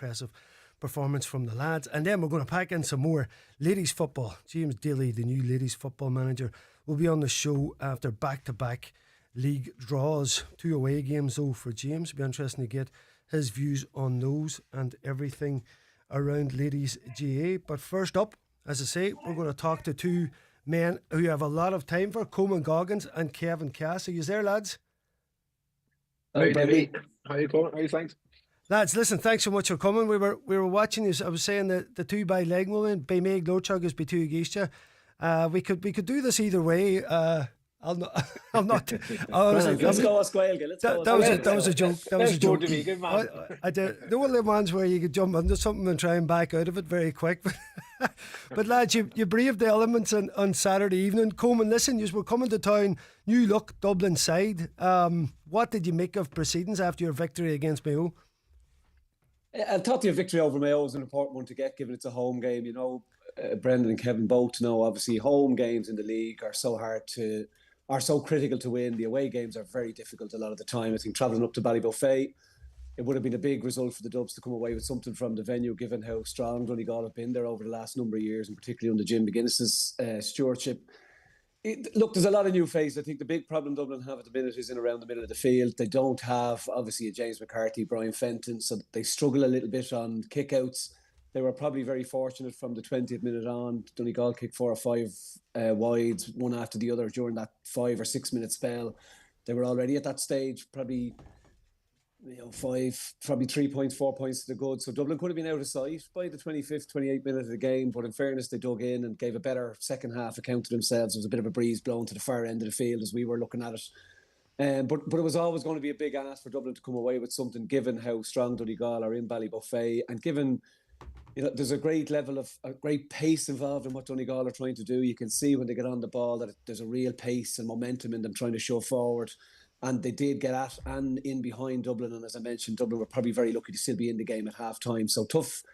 impressive performance from the lads. And then we're going to pack in some more ladies football. James Daly, the new ladies football manager, will be on the show after back-to-back league draws. 2 away games though for James. It'll be interesting to get his views on those and everything around ladies GA. But first up, as I say, we're going to talk to 2 men who have a lot of time for, Coman Goggins and Kevin Cassidy. Are you there, lads? Hi, Davey. How you going? How you thanks? Lads, listen, thanks so much for coming. We were watching you. I was saying that the 2 by leg movement, by Meg Lochug is by 2 against you. We could do this either way. I'm not. Let's go a square. That was a joke. That was a joke. Good man. I did. There were the ones where you could jump into something and try and back out of it very quick. But lads, you braved the elements on Saturday evening. Coman, listen, you were coming to town, new look Dublin side. What did you make of proceedings after your victory against Mayo? I thought the victory over Mayo was an important one to get, given it's a home game. You know, Brendan and Kevin both know, obviously, home games in the league are so critical to win. The away games are very difficult a lot of the time. I think travelling up to Ballybuffet, it would have been a big result for the Dubs to come away with something from the venue, given how strong Donegal have been there over the last number of years, and particularly under Jim McGuinness's stewardship. Look, there's a lot of new faces. I think the big problem Dublin have at the minute is in around the middle of the field. They don't have, obviously, a James McCarthy, Brian Fenton, so they struggle a little bit on kickouts. They were probably very fortunate from the 20th minute on. Donegal kicked 4 or 5 wides, one after the other during that 5 or 6 minute spell. They were already at that stage, probably 3 points, 4 points to the good. So Dublin could have been out of sight by the 25th, 28th minute of the game. But in fairness, they dug in and gave a better second half account to themselves. There was a bit of a breeze blowing to the far end of the field as we were looking at it. But it was always going to be a big ask for Dublin to come away with something, given how strong Donegal are in Ballybuffet, and given there's a great level of a great pace involved in what Donegal are trying to do. You can see when they get on the ball that there's a real pace and momentum in them trying to show forward. And they did get at and in behind Dublin. And as I mentioned, Dublin were probably very lucky to still be in the game at half time. So tough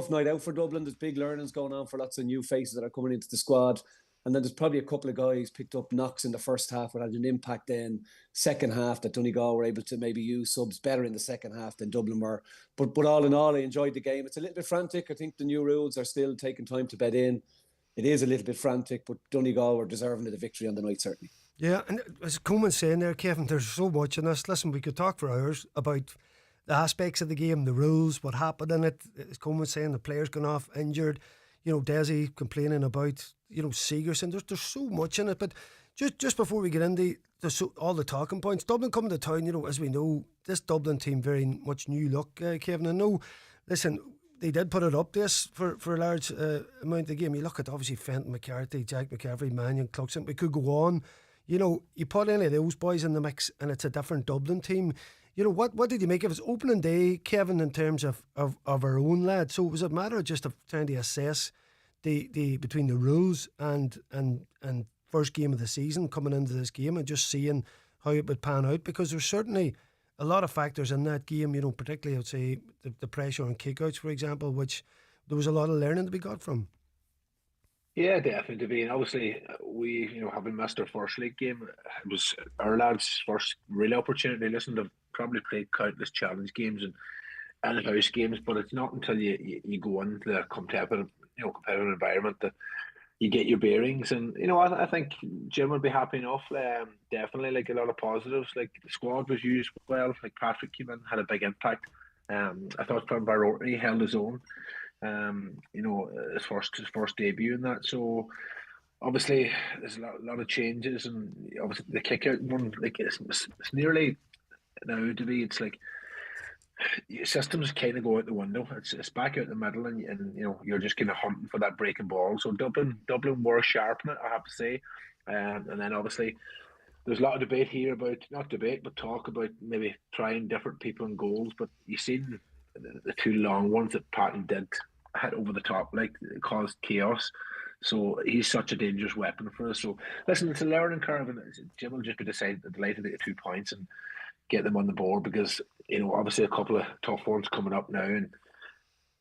night out for Dublin. There's big learnings going on for lots of new faces that are coming into the squad. And then there's probably a couple of guys picked up knocks in the first half that had an impact then second half, that Donegal were able to maybe use subs better in the second half than Dublin were. But all in all, I enjoyed the game. It's a little bit frantic. I think the new rules are still taking time to bed in. It is a little bit frantic, but Donegal were deserving of the victory on the night, certainly. Yeah, and as Coman's saying there, Kevin, there's so much in this. Listen, we could talk for hours about the aspects of the game, the rules, what happened in it. As Coman's saying, the players gone off injured. Desi complaining about, Segerson. There's so much in it. But just before we get into all the talking points, Dublin coming to town, as we know, this Dublin team very much new look, Kevin. I know, listen, they did put it up this for a large amount of the game. You look at obviously Fenton, McCarthy, Jack McCaffrey, Mannion, Cluxon. We could go on. You put any of those boys in the mix and it's a different Dublin team. What did you make of his opening day, Kevin, in terms of our own lads? So was it a matter of just of trying to assess the between the rules and first game of the season coming into this game and just seeing how it would pan out? Because there's certainly a lot of factors in that game, particularly I would say the pressure on kickouts, for example, which there was a lot of learning to be got from. Yeah, definitely. And obviously, we, having missed our first league game, it was our lads' first real opportunity. Listen, they've probably played countless challenge games and in-house games, but it's not until you go into the competitive environment that you get your bearings. And I think Jim would be happy enough. Definitely, like a lot of positives. Like the squad was used well. Like Patrick came in, had a big impact. I thought Van Barorty held his own. His first debut in that. So obviously there's a lot of changes, and obviously the kick out one, like it's nearly now to be. It's like systems kind of go out the window. It's back out the middle, and you're just kind of hunting for that breaking ball. So Dublin were sharp in it, I have to say, and then obviously there's a lot of debate here about, not debate, but talk about maybe trying different people in goals. But you've seen the 2 long ones that Patton did hit over the top, like it caused chaos. So he's such a dangerous weapon for us. So listen, it's a learning curve, and Jim will just be delighted to get 2 points and get them on the board, because obviously a couple of tough ones coming up now, and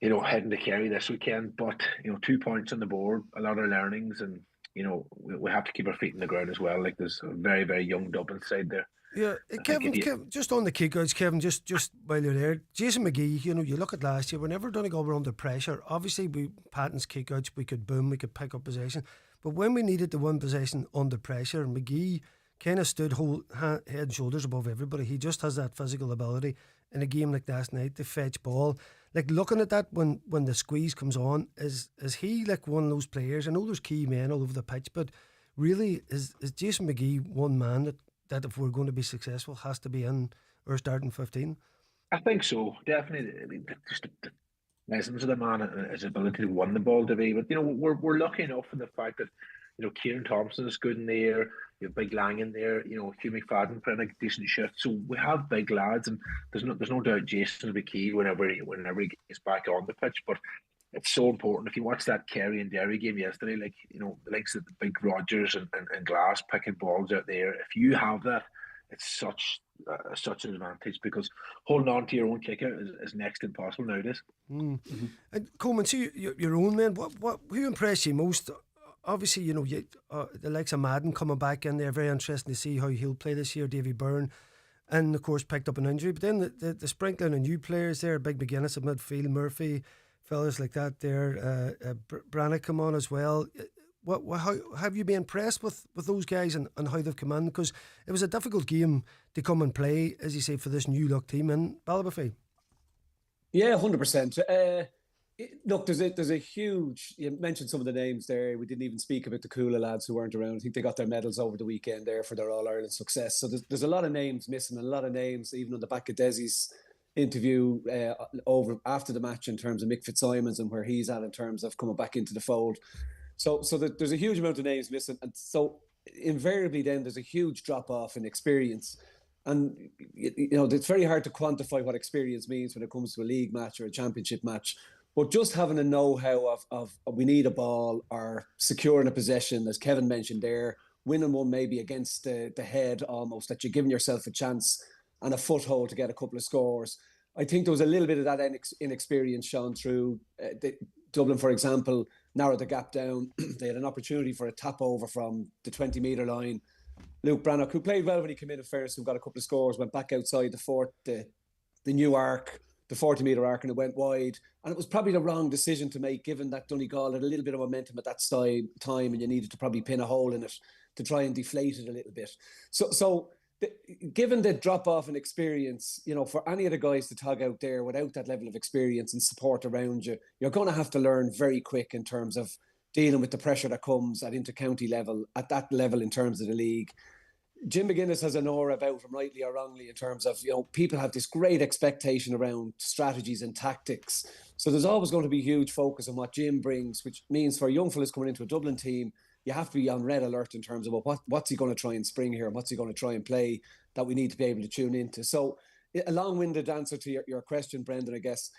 heading to Kerry this weekend. But 2 points on the board, a lot of learnings, and we have to keep our feet in the ground as well. Like there's a very, very young Dublin side there. Yeah, Kevin, just on the kickouts, Kevin, just while you're there, Jason McGee, you know, you look at last year, whenever Donegal were under pressure, obviously Patton's kickouts, we could boom, we could pick up possession. But when we needed to win possession under pressure, McGee kind of stood head and shoulders above everybody. He just has that physical ability in a game like last night to fetch ball. Like looking at that when the squeeze comes on, is he like one of those players? I know there's key men all over the pitch, but really is Jason McGee one man that if we're going to be successful has to be in our starting 15? I think so, definitely. I mean, just the essence of the man and his ability to win the ball to be. But you know, we're lucky enough in the fact that you know Kieran Thompson is good in there. You have Big Lang in there. You know, Hugh McFadden putting a decent shift. So we have big lads, and there's no doubt Jason will be key whenever he gets back on the pitch. But it's so important. If you watch that Kerry and Derry game yesterday, like you know the likes of the big Rogers and Glass picking balls out there. If you have that, it's such an advantage because holding on to your own kicker is next to impossible nowadays. Mm-hmm. And Coman, see your own man. Who impressed you most? Obviously, you know the likes of Madden coming back in there. Very interesting to see how he'll play this year. Davy Byrne, and of course picked up an injury. But then the sprinkling of new players there. Big McGuinness at midfield, Murphy, fellas like that there. Branagh come on as well. How have you been impressed with those guys and how they've come in? Because it was a difficult game to come and play, as you say, for this new look team in Ballybofey. Yeah, 100%. Look, there's a huge. You mentioned some of the names there. We didn't even speak about the Coola lads who weren't around. I think they got their medals over the weekend there for their All Ireland success. So there's a lot of names missing, and a lot of names even on the back of Desi's interview over after the match in terms of Mick Fitzsimons and where he's at in terms of coming back into the fold. So there's a huge amount of names missing, and so invariably then there's a huge drop off in experience, and you know it's very hard to quantify what experience means when it comes to a league match or a championship match. But just having a know-how of we need a ball or securing a possession, as Kevin mentioned there, winning one maybe against the head almost, that you're giving yourself a chance and a foothold to get a couple of scores. I think there was a little bit of that inexperience shown through. Dublin, for example, narrowed the gap down. They had an opportunity for a tap over from the 20-metre line. Luke Branagh, who played well when he came in at first, who got a couple of scores, went back outside the new arc, the 40-metre arc, and it went wide. And it was probably the wrong decision to make, given that Donegal had a little bit of momentum at that time, and you needed to probably pin a hole in it to try and deflate it a little bit. Given the drop-off in experience, you know, for any of the guys to tug out there without that level of experience and support around you, you're going to have to learn very quick in terms of dealing with the pressure that comes at inter-county level, at that level in terms of the league. Jim McGuinness has an aura about him, rightly or wrongly, in terms of, you know, people have this great expectation around strategies and tactics. So there's always going to be huge focus on what Jim brings, which means for young fellas coming into a Dublin team, you have to be on red alert in terms of what's he going to try and spring here and what's he going to try and play that we need to be able to tune into. So a long-winded answer to your question, Brendan, I guess.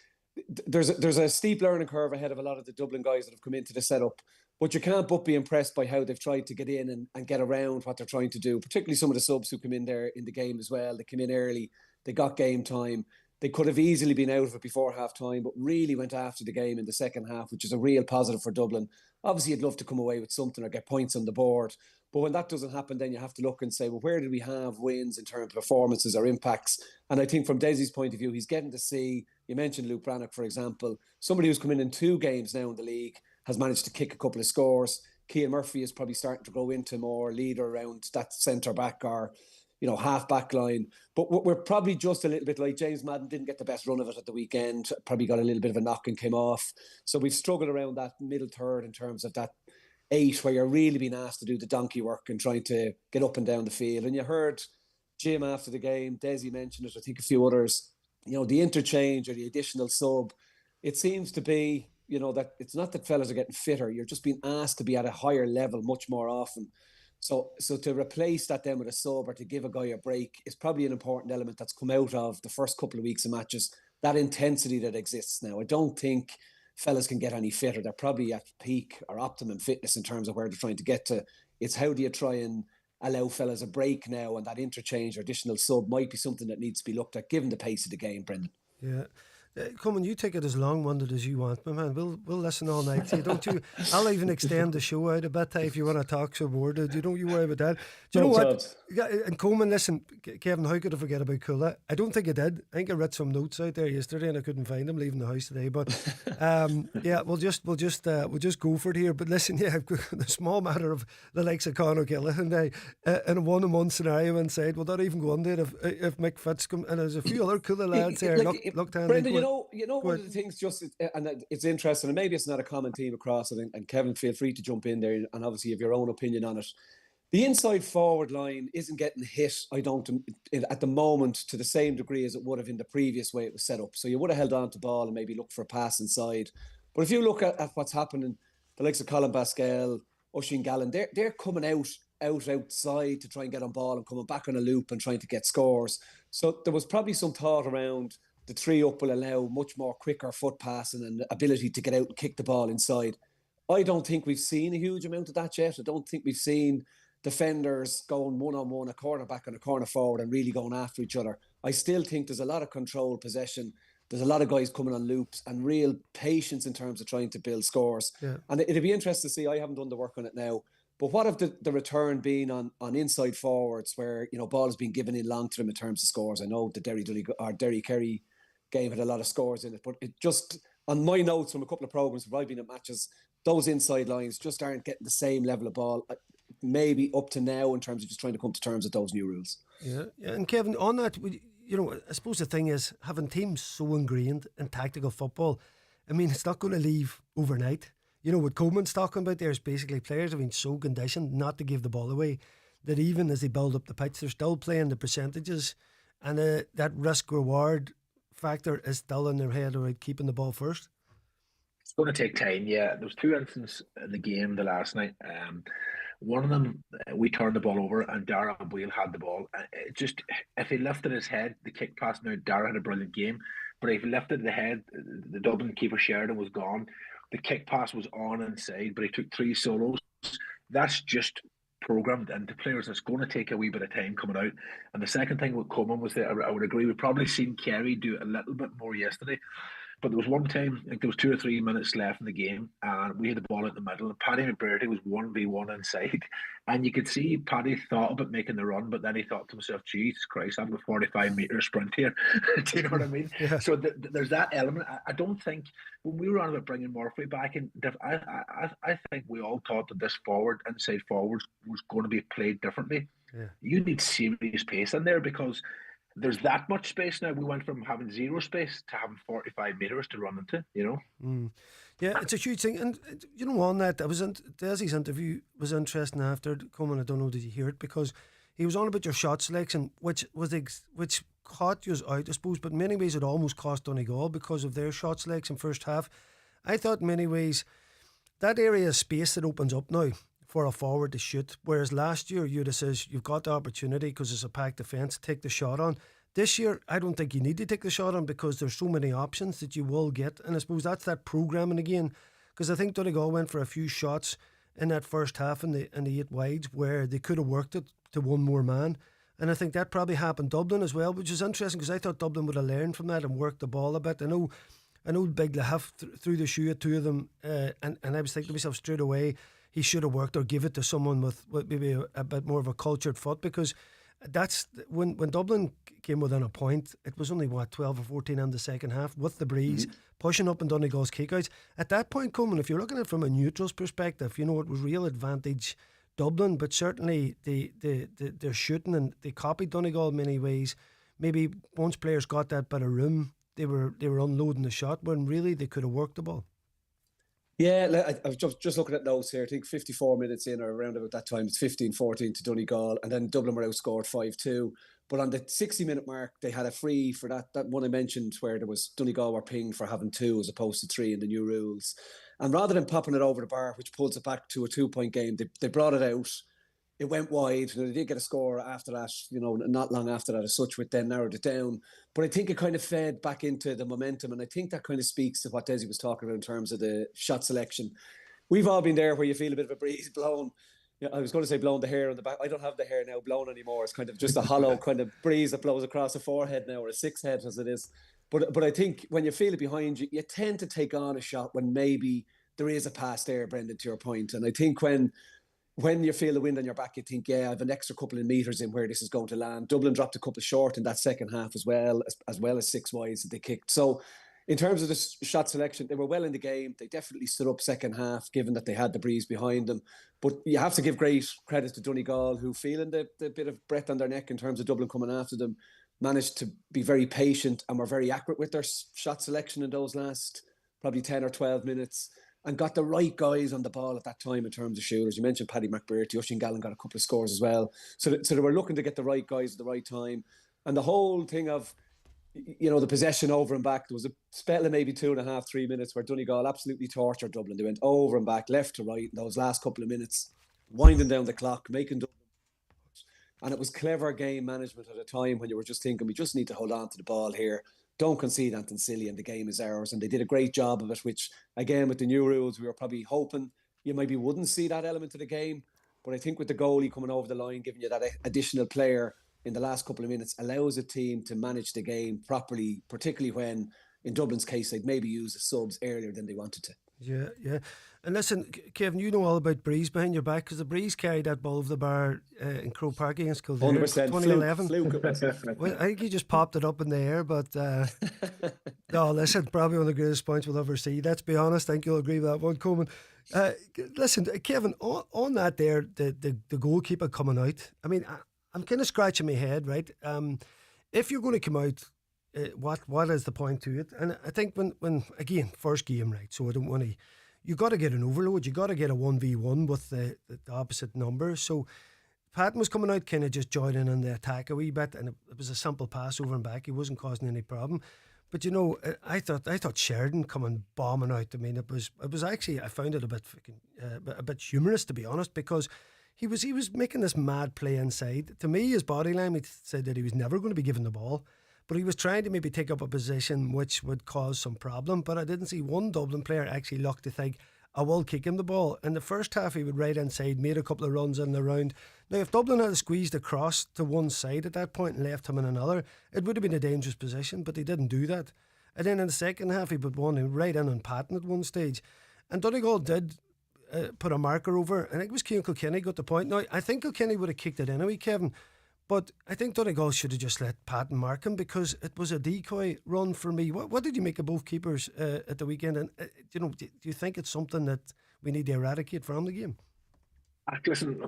There's a steep learning curve ahead of a lot of the Dublin guys that have come into the setup, but you can't but be impressed by how they've tried to get in and get around what they're trying to do, particularly some of the subs who come in there in the game as well. They came in early, they got game time. They could have easily been out of it before half-time, but really went after the game in the second half, which is a real positive for Dublin. Obviously, you'd love to come away with something or get points on the board. But when that doesn't happen, then you have to look and say, well, where did we have wins in terms of performances or impacts? And I think from Desi's point of view, he's getting to see, you mentioned Luke Branagh, for example, somebody who's come in 2 games now in the league, has managed to kick a couple of scores. Keane Murphy is probably starting to grow into more leader around that centre-back or, you know, half-back line. But we're probably just a little bit like James Madden didn't get the best run of it at the weekend, probably got a little bit of a knock and came off. So we've struggled around that middle third in terms of that 8 where you're really being asked to do the donkey work and trying to get up and down the field. And you heard Jim after the game, Desi mentioned it, I think a few others, you know, the interchange or the additional sub. It seems to be, you know, that it's not that fellas are getting fitter. You're just being asked to be at a higher level much more often. So to replace that then with a sub or to give a guy a break is probably an important element that's come out of the first couple of weeks of matches, that intensity that exists now. I don't think fellas can get any fitter. They're probably at peak or optimum fitness in terms of where they're trying to get to. It's how do you try and allow fellas a break now, and that interchange or additional sub might be something that needs to be looked at given the pace of the game, Brendan. Yeah. Coman, you take it as long-winded as you want, my man. We'll listen all night to you, don't you? I'll even extend the show out a bit if you want to talk some more. You don't you worry about that. Do you know what? Yeah, and Coman, listen, Kevin, how could I forget about Kula? I don't think I did. I think I read some notes out there yesterday and I couldn't find them leaving the house today. But yeah, we'll just go for it here. But listen, yeah, I've got the small matter of the likes of Conor Gillihan in a 1-on-1 scenario inside. Will that even go under it if Mick Fitz come? And there's a few other cooler lads there. Look down. Brendan, you know one of the things, and it's interesting, and maybe it's not a common theme across it, and Kevin, feel free to jump in there, and obviously you have your own opinion on it. The inside forward line isn't getting hit, I don't, at the moment, to the same degree as it would have in the previous way it was set up. So you would have held on to ball and maybe looked for a pass inside. But if you look at what's happening, the likes of Colin Pascal, Oisin Gallen, they're coming outside to try and get on ball and coming back on a loop and trying to get scores. So there was probably some thought around the 3-up will allow much more quicker foot passing and ability to get out and kick the ball inside. I don't think we've seen a huge amount of that yet. I don't think we've seen defenders going one-on-one, a corner back and a corner forward and really going after each other. I still think there's a lot of controlled possession. There's a lot of guys coming on loops and real patience in terms of trying to build scores. Yeah. And it'd be interesting to see. I haven't done the work on it now. But what have the return been on inside forwards where, ball has been given in long to them in terms of scores? I know the Derry Kerry game had a lot of scores in it, but it just, on my notes from a couple of programmes where I've been at matches, those inside lines just aren't getting the same level of ball, maybe up to now, in terms of just trying to come to terms with those new rules. Yeah. And Kevin, on that, I suppose the thing is, having teams so ingrained in tactical football, I mean, it's not going to leave overnight. What Coman's talking about there is basically players have been so conditioned not to give the ball away that even as they build up the pitch, they're still playing the percentages, and that risk-reward factor is still in their head about keeping the ball first. It's going to take time, yeah. There was 2 instances in the game the last night. One of them, we turned the ball over and Dara Boyle had the ball. If he lifted his head, the kick pass, now Dara had a brilliant game, but if he lifted the head, the Dublin keeper Sheridan was gone. The kick pass was on inside, but he took 3 solos. That's just programmed into players. It's going to take a wee bit of time coming out. And the second thing with Coman was that I would agree, we've probably seen Kerry do it a little bit more yesterday. But there was one time, I think there was 2 or 3 minutes left in the game, and we had the ball in the middle, and Paddy McBurdy was 1v1 inside. And you could see Paddy thought about making the run, but then he thought to himself, Jesus Christ, I'm a 45-metre sprint here. Do you know what I mean? Yeah. So there's that element. I don't think, when we were on about bringing Murphy back in, I think we all thought that this inside forward was going to be played differently. Yeah. You need serious pace in there because there's that much space now. We went from having 0 space to having 45 metres to run into, Yeah, it's a huge thing. And, on that, Desi's interview was interesting after Coman. I don't know, did you hear it? Because he was on about your shot selection, which caught you out, I suppose, but in many ways it almost cost Donegal because of their shot selection first half. I thought in many ways that area of space that opens up now for a forward to shoot, whereas last year you'd have says you've got the opportunity because it's a packed defence, take the shot on. This year I don't think you need to take the shot on because there's so many options that you will get, and I suppose that's that programming again, because I think Donegal went for a few shots in that first half in the 8 wides where they could have worked it to one more man, and I think that probably happened Dublin as well, which is interesting because I thought Dublin would have learned from that and worked the ball a bit. I know Big Lahaf threw the shoe at 2 of them, and I was thinking to myself straight away, he should have worked or give it to someone with maybe a bit more of a cultured foot, because that's when Dublin came within a point, it was only 12 or 14 in the second half with the breeze pushing up in Donegal's kickouts. At that point, Coman, if you're looking at it from a neutral's perspective, it was real advantage Dublin, but certainly they're shooting and they copied Donegal in many ways. Maybe once players got that bit of room, they were unloading the shot when really they could have worked the ball. Yeah, I was just looking at notes here. I think 54 minutes in or around about that time, it's 15-14 to Donegal, and then Dublin were outscored 5-2. But on the 60-minute mark, they had a free for that one I mentioned where there was Donegal were pinged for having 2 as opposed to 3 in the new rules. And rather than popping it over the bar, which pulls it back to a 2-point game, they brought it out. It went wide. They did get a score after that, not long after that as such, which then narrowed it down. But I think it kind of fed back into the momentum. And I think that kind of speaks to what Desi was talking about in terms of the shot selection. We've all been there where you feel a bit of a breeze blowing. Yeah, I was going to say blowing the hair on the back. I don't have the hair now blown anymore. It's kind of just a hollow kind of breeze that blows across the forehead now, or a 6 head as it is. But I think when you feel it behind you, you tend to take on a shot when maybe there is a pass there, Brendan, to your point. And I think when you feel the wind on your back, you think, yeah, I have an extra couple of metres in where this is going to land. Dublin dropped a couple short in that second half as well as 6 wides that they kicked. So in terms of the shot selection, they were well in the game. They definitely stood up second half, given that they had the breeze behind them. But you have to give great credit to Donegal, who, feeling the bit of breath on their neck in terms of Dublin coming after them, managed to be very patient and were very accurate with their shot selection in those last probably 10 or 12 minutes, and got the right guys on the ball at that time in terms of shooters. You mentioned Paddy McBrearty, Oisín Gallen got a couple of scores as well. So they were looking to get the right guys at the right time. And the whole thing of, the possession over and back, there was a spell of maybe 2.5, 3 minutes where Donegal absolutely tortured Dublin. They went over and back, left to right in those last couple of minutes, winding down the clock, making Dublin. And it was clever game management at a time when you were just thinking, we just need to hold on to the ball here. Don't concede anything silly and the game is ours. And they did a great job of it, which, again, with the new rules, we were probably hoping you maybe wouldn't see that element of the game. But I think with the goalie coming over the line, giving you that additional player in the last couple of minutes, allows a team to manage the game properly, particularly when, in Dublin's case, they'd maybe use the subs earlier than they wanted to. Yeah. And listen, Kevin, you know all about Breeze behind your back, because the Breeze carried that ball over the bar in Croke Park against Kildare 2011. Well, I think he just popped it up in the air, but no, listen, probably one of the greatest points we'll ever see. Let's be honest. I think you'll agree with that one, Coman. Listen, Kevin, on that there, the goalkeeper coming out, I mean, I'm kind of scratching my head, right? If you're going to come out, what is the point to it? And I think when again, first game, right? So I don't want to. You got to get an overload. You got to get a 1v1 with the opposite number. So Patton was coming out, kind of just joining in the attack a wee bit, and it was a simple pass over and back. He wasn't causing any problem. But I thought Sheridan coming bombing out. I mean, it was actually, I found it a bit humorous, to be honest, because he was making this mad play inside. To me, his body language said that he was never going to be given the ball, but he was trying to maybe take up a position which would cause some problem. But I didn't see one Dublin player actually look to think, I will kick him the ball. In the first half, he would right inside, made a couple of runs in the round. Now, if Dublin had squeezed across to one side at that point and left him in another, it would have been a dangerous position, but they didn't do that. And then in the second half, he put one right in on Patton at one stage. And Donegal did put a marker over, and I think it was Cian Kilkenny got the point. Now, I think Kilkenny would have kicked it anyway, Kevin, but I think Donegal should have just let Patton mark him, because it was a decoy run for me. What did you make of both keepers at the weekend? And do you think it's something that we need to eradicate from the game? Listen,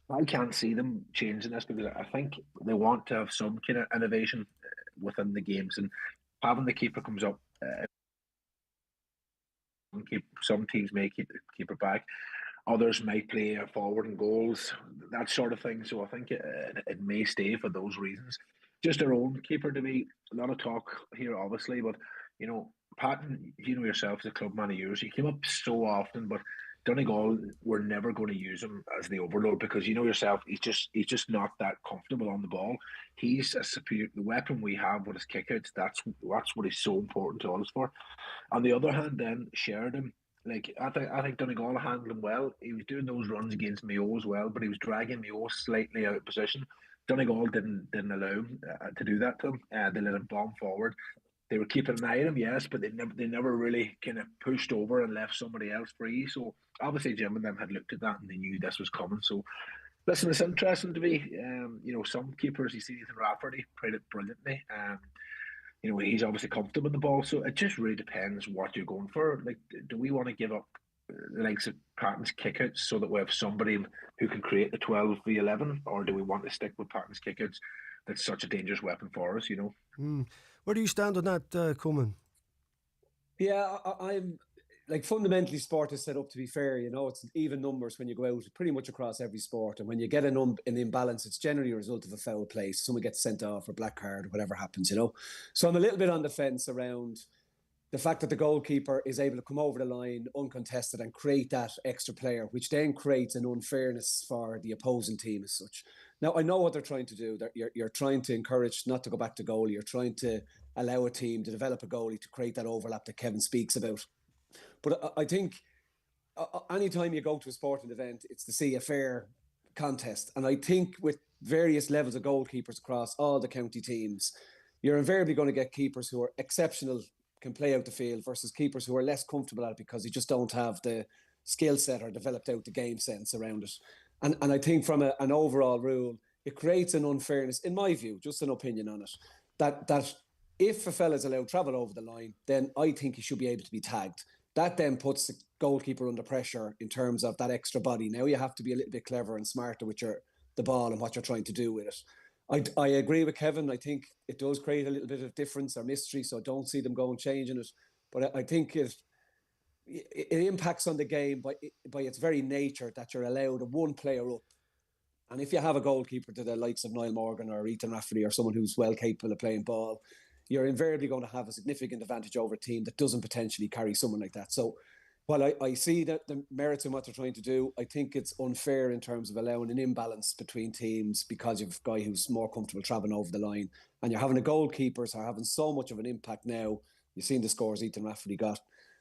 I can't see them changing this, because I think they want to have some kind of innovation within the games, and having the keeper comes up. Some teams may keep the keeper back. Others might play forward and goals, that sort of thing. So I think it may stay for those reasons. Just their own keeper to be. A lot of talk here, obviously, but Patton, yourself as a club man of yours, he came up so often, but Donegal were never going to use him as the overload, because yourself, he's just not that comfortable on the ball. He's a superior. The weapon we have with his kickouts, that's what he's so important to us for. On the other hand, then Sheridan, I think Donegal handled him well. He was doing those runs against Mayo as well, but he was dragging Mayo slightly out of position. Donegal didn't allow him to do that to him. They let him bomb forward. They were keeping an eye on him, yes, but they never really kind of pushed over and left somebody else free. So obviously Jim and them had looked at that and they knew this was coming. So listen, it's interesting to be. Some keepers, you see Ethan Rafferty played it brilliantly. He's obviously comfortable in the ball, so it just really depends what you're going for. Like, do we want to give up the likes of Patton's kickouts so that we have somebody who can create the 12v11, or do we want to stick with Patton's kickouts? That's such a dangerous weapon for us, Where do you stand on that, Coman? Yeah, I'm fundamentally sport is set up to be fair. It's even numbers when you go out, pretty much across every sport. And when you get an imbalance, it's generally a result of a foul play. So someone gets sent off or black card or whatever happens, So I'm a little bit on the fence around the fact that the goalkeeper is able to come over the line uncontested and create that extra player, which then creates an unfairness for the opposing team as such. Now, I know what they're trying to do. You're trying to encourage not to go back to goalie. You're trying to allow a team to develop a goalie to create that overlap that Kevin speaks about. But I think anytime you go to a sporting event, it's to see a fair contest. And I think with various levels of goalkeepers across all the county teams, you're invariably going to get keepers who are exceptional, can play out the field, versus keepers who are less comfortable at it because they just don't have the skill set or developed out the game sense around it. And I think from an overall rule, it creates an unfairness, in my view, just an opinion on it, that if a fella's allowed travel over the line, then I think he should be able to be tagged. That then puts the goalkeeper under pressure in terms of that extra body. Now you have to be a little bit clever and smarter with the ball and what you're trying to do with it. I agree with Kevin. I think it does create a little bit of difference or mystery, so I don't see them going changing it. But I think it impacts on the game by its very nature that you're allowed a one player up. And if you have a goalkeeper to the likes of Niall Morgan or Ethan Rafferty or someone who's well capable of playing ball, you're invariably going to have a significant advantage over a team that doesn't potentially carry someone like that. So while I see that the merits in what they're trying to do, I think it's unfair in terms of allowing an imbalance between teams because you've a guy who's more comfortable travelling over the line. And you're having the goalkeepers are having so much of an impact now. You've seen the scores Ethan Rafferty got.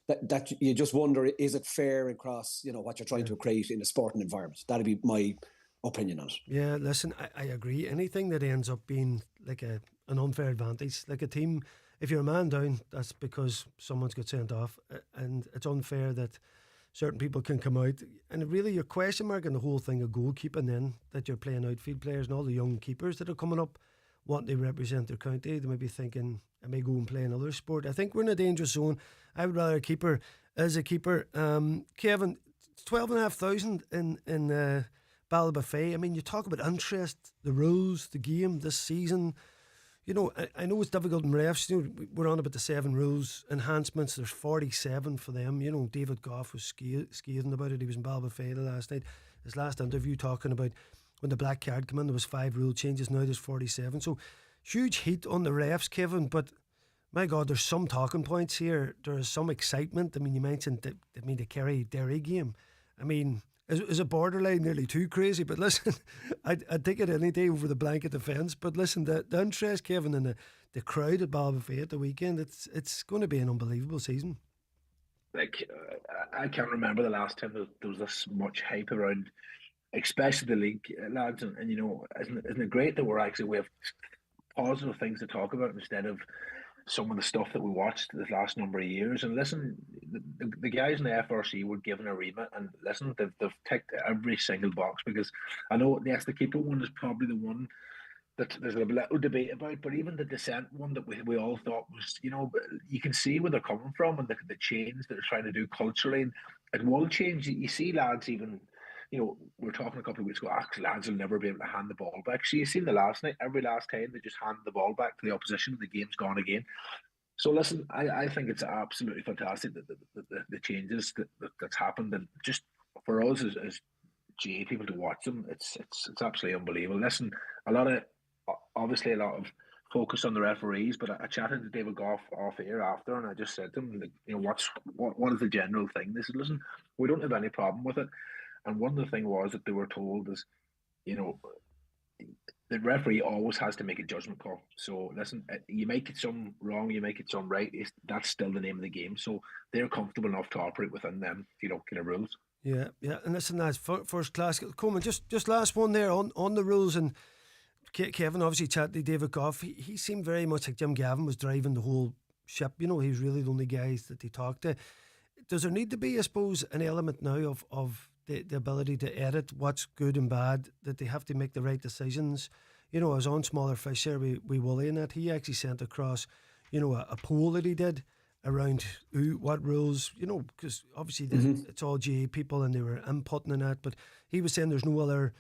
That you just wonder, is it fair across, what you're trying to create in a sporting environment? That'd be my opinion on it. Yeah, listen, I agree. Anything that ends up being like an unfair advantage, like a team, if you're a man down, that's because someone's got sent off, and it's unfair that certain people can come out. And really, your question mark in the whole thing of goalkeeping, then that you're playing outfield players and all the young keepers that are coming up, want they represent their county. They may be thinking, I may go and play another sport. I think we're in a dangerous zone. I would rather a keeper as a keeper. Kevin, 12,500 in Ballybofey. I mean, you talk about interest, the rules, the game this season. I know it's difficult in refs. We're on about the 7 rules enhancements. There's 47 for them. David Goff was scathing about it. He was in Ballybofey last night. His last interview talking about when the black card came in, there was 5 rule changes. Now there's 47. So huge heat on the refs, Kevin. But my God, there's some talking points here. There is some excitement. I mean, you mentioned the Kerry-Derry game. I mean, is it borderline nearly too crazy? But listen, I'd take it any day over the blanket defence. But listen, the interest, Kevin, and the crowd at Ballybofey at the weekend, it's going to be an unbelievable season. I can't remember the last time there was this much hype around, especially the league, lads. And isn't it great that we have positive things to talk about instead of some of the stuff that we watched the last number of years. And listen, the guys in the FRC were given a remit, and listen, they've ticked every single box, because I know, yes, the keeper one is probably the one that there's a little debate about, but even the dissent one that we all thought was, you can see where they're coming from and the change that they're trying to do culturally. And it will change. You see lads even, we were talking a couple of weeks ago, lads will never be able to hand the ball back. So you seen the last night, every last time they just hand the ball back to the opposition, the game's gone again. So listen, I think it's absolutely fantastic that the changes that's happened, and just for us as GA people to watch them, it's absolutely unbelievable. Listen, obviously a lot of focus on the referees, but I chatted to David Goff off air after, and I just said to him, what is the general thing? They said, listen, we don't have any problem with it. And one of the things was that they were told is, the referee always has to make a judgment call. So listen, you make it some wrong, you make it some right. That's still the name of the game. So they're comfortable enough to operate within them, kind of rules. Yeah, and listen, that's first class. Coman, just last one there on the rules. And Kevin obviously chatted to David Goff. He seemed very much like Jim Gavin was driving the whole ship. He was really the only guys that he talked to. Does there need to be, I suppose, an element now of the ability to edit what's good and bad, that they have to make the right decisions? I was on Smaller Fish there with Woolley, and that he actually sent across, a poll that he did around what rules, because obviously it's all GA people and they were inputting in that, but he was saying there's no other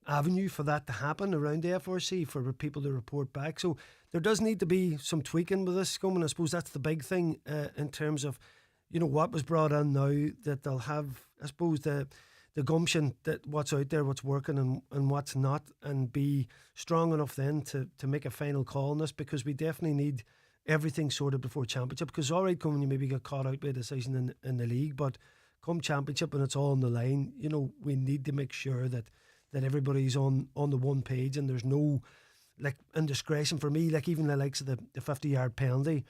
avenue for that to happen around the FRC for people to report back. So there does need to be some tweaking with this coming. I suppose that's the big thing in terms of what was brought in now, that they'll have, I suppose, the gumption that what's out there, what's working and what's not, and be strong enough then to make a final call on this, because we definitely need everything sorted before championship. Because all right, Coman, you maybe get caught out by a decision in the league, but come championship and it's all on the line, we need to make sure that everybody's on the one page, and there's no indiscretion for me, even the likes of the 50-yard penalty.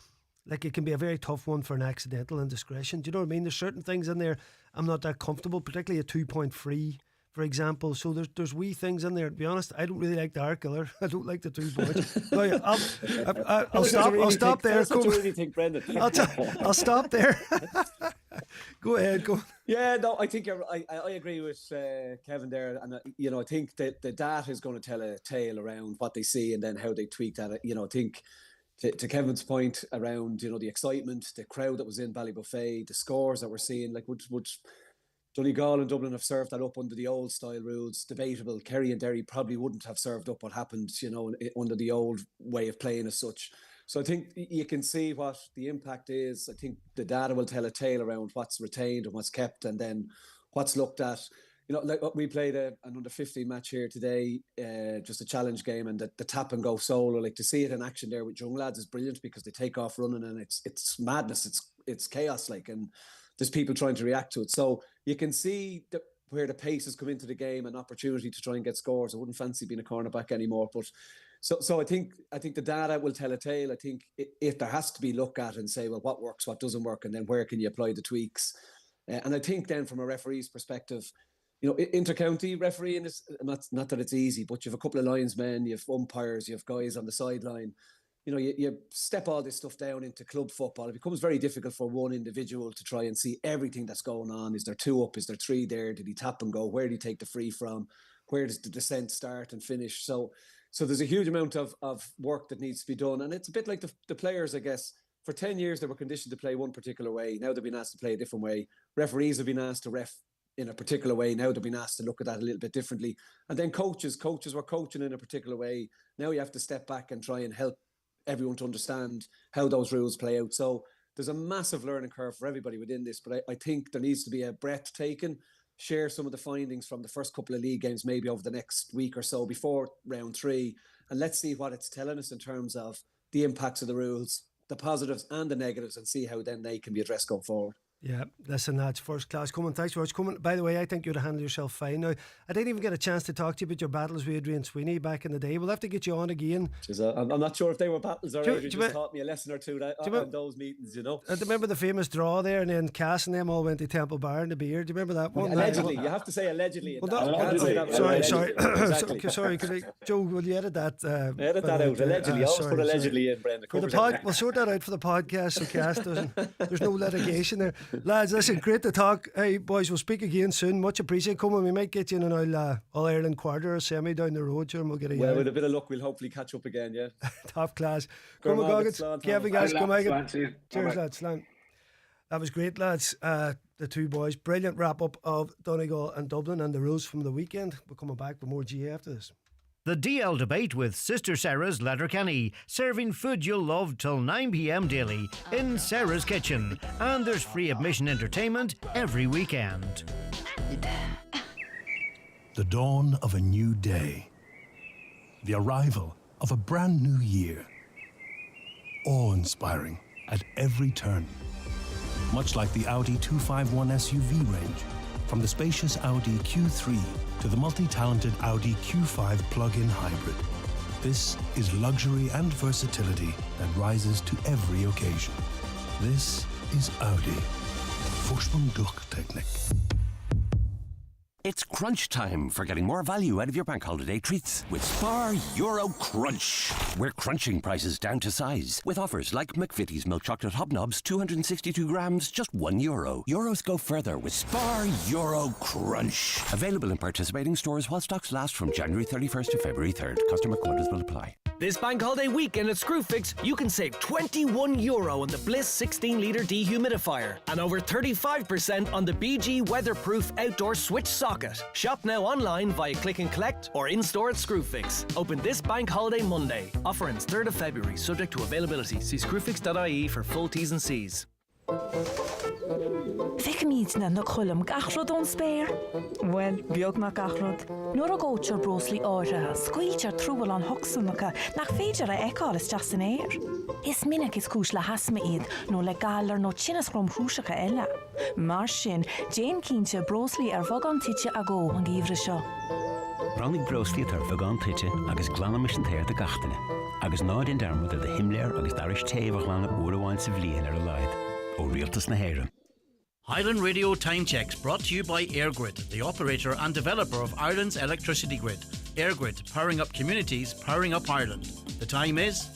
It can be a very tough one for an accidental indiscretion. Do you know what I mean? There's certain things in there I'm not that comfortable, particularly a 2-point free for example. So there's wee things in there. To be honest, I don't really like the Art Killer. I don't like the two boys. No, yeah, I'll stop there. That's what you really think, Brendan. I'll stop there. Go ahead. Go. Yeah, no, I think I agree with Kevin there, and I think that the data is going to tell a tale around what they see and then how they tweak that. I think to Kevin's point around the excitement, the crowd that was in Ballybuffet, the scores that we're seeing, like would Donegal and Dublin have served that up under the old style rules? Debatable. Kerry and Derry probably wouldn't have served up what happened, under the old way of playing as such. So I think you can see what the impact is. I think the data will tell a tale around what's retained and what's kept, and then what's looked at. Like we played an under 15 match here today, just a challenge game, and the tap and go solo. Like to see it in action there with young lads is brilliant because they take off running and it's madness. It's chaos, like, and there's people trying to react to it. So you can see where the pace has come into the game, an opportunity to try and get scores. I wouldn't fancy being a cornerback anymore, but so I think the data will tell a tale. I think if there has to be look at and say, well, what works, what doesn't work, and then where can you apply the tweaks? And I think then from a referee's perspective, inter-county refereeing is not that it's easy, but you have a couple of linesmen, you have umpires, you have guys on the sideline. You step all this stuff down into club football. It becomes very difficult for one individual to try and see everything that's going on. Is there 2 up? Is there 3 there? Did he tap and go? Where did he take the free from? Where does the descent start and finish? So there's a huge amount of work that needs to be done. And it's a bit like the players, I guess. For 10 years, they were conditioned to play one particular way. Now they've been asked to play a different way. Referees have been asked to ref in a particular way. Now they've been asked to look at that a little bit differently. And then coaches were coaching in a particular way. Now you have to step back and try and help everyone to understand how those rules play out. So there's a massive learning curve for everybody within this, but I think there needs to be a breath taken, share some of the findings from the first couple of league games, maybe over the next week or so before round 3. And let's see what it's telling us in terms of the impacts of the rules, the positives and the negatives, and see how then they can be addressed going forward. Yeah, listen, that's first class. Coman, thanks very much. Coman, by the way, I think you'd have handled yourself fine. Now, I didn't even get a chance to talk to you about your battles with Adrian Sweeney back in the day. We'll have to get you on again. I'm not sure if they were battles or Adrian just taught me a lesson or two on those meetings, And remember the famous draw there, and then Cass and them all went to Temple Bar in the beer. Do you remember that one? Allegedly, you have to say allegedly. Sorry. Joe, will you edit that? Edit that out. Allegedly. Always put allegedly in, Brendan. We'll sort that out for the podcast so Cass doesn't. There's no litigation there. Lads, listen, great to talk. Hey, boys, we'll speak again soon. Much appreciated. Come on, we might get you in an All-Ireland quarter or semi down the road, and we'll get a with a bit of luck, we'll hopefully catch up again, yeah. Top class. Come on, Goggins. Kevin, guys, come on. Cheers, lads. That was great, lads. The two boys. Brilliant wrap-up of Donegal and Dublin and the rules from the weekend. We're coming back with more GA after this. The DL Debate with Sister Sara's Letterkenny, serving food you'll love till 9 p.m. daily in Sara's Kitchen. And there's free admission entertainment every weekend. The dawn of a new day. The arrival of a brand new year. Awe-inspiring at every turn. Much like the Audi 251 SUV range, from the spacious Audi Q3 to the multi-talented Audi Q5 plug-in hybrid. This is luxury and versatility that rises to every occasion. This is Audi. Vorsprung durch Technik. It's crunch time for getting more value out of your bank holiday treats with Spar Euro Crunch. We're crunching prices down to size with offers like McVitie's Milk Chocolate Hobnobs, 262 grams, just €1. Euros go further with Spar Euro Crunch. Available in participating stores while stocks last from January 31st to February 3rd. Customer quotas will apply. This bank holiday weekend at Screwfix, you can save €21 on the Bliss 16-litre dehumidifier and over 35% on the BG weatherproof outdoor switch socket. Shop now online via click and collect or in-store at Screwfix. Open this bank holiday Monday. Offer ends 3rd of February, subject to availability. See screwfix.ie for full T's and C's. Vicamidna na chulum gachrod on spare? Well, biog na gachrod. Nor a gocher brosli ora, squeecher trúbal an hoxunaka, nach féidir a ecal is just an air. Is minnig is cús le hasma iad, no le galar no chinnas grom hrúsaka ella. Mar sin, Jane Keenche brosli vogan titje a go an givre seo. Brannig brosli vogan titje agus glanamis an théir de gachtane. Agus nád in dermod de himléir agus darish tevach lana úraháin sa bblion a leid. Ó rialtas na héireann. Highland Radio Time Checks brought to you by EirGrid, the operator and developer of Ireland's electricity grid. EirGrid, powering up communities, powering up Ireland. The time is...